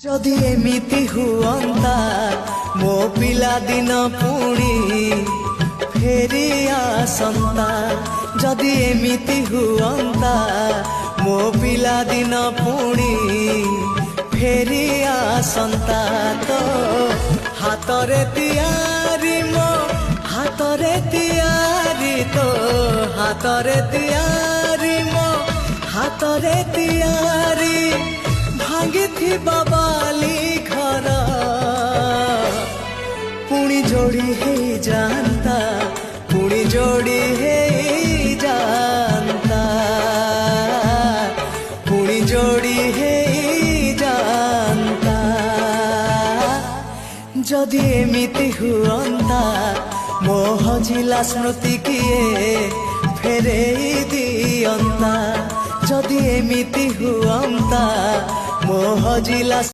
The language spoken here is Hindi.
जदि एमिति हुअंता मो पिला दिन पुणी फेरी आसंता। जदि एमिति हुअंता मो पिला दिन पुणी फेरी आसंता। तो हातरे तियारी मो हातरे तियारी तो हातरे तियारी मो हातरे तियारी भांगी थी बाबाली घर पुणी जोड़ी है जानता पुणी जोड़ी है जानता पुणी जोड़ी है जानता। जदि एमिति हुअंता मो हजिला स्मृति किए फेरे दियंता। जदि एमिति हुअंता मो हजिला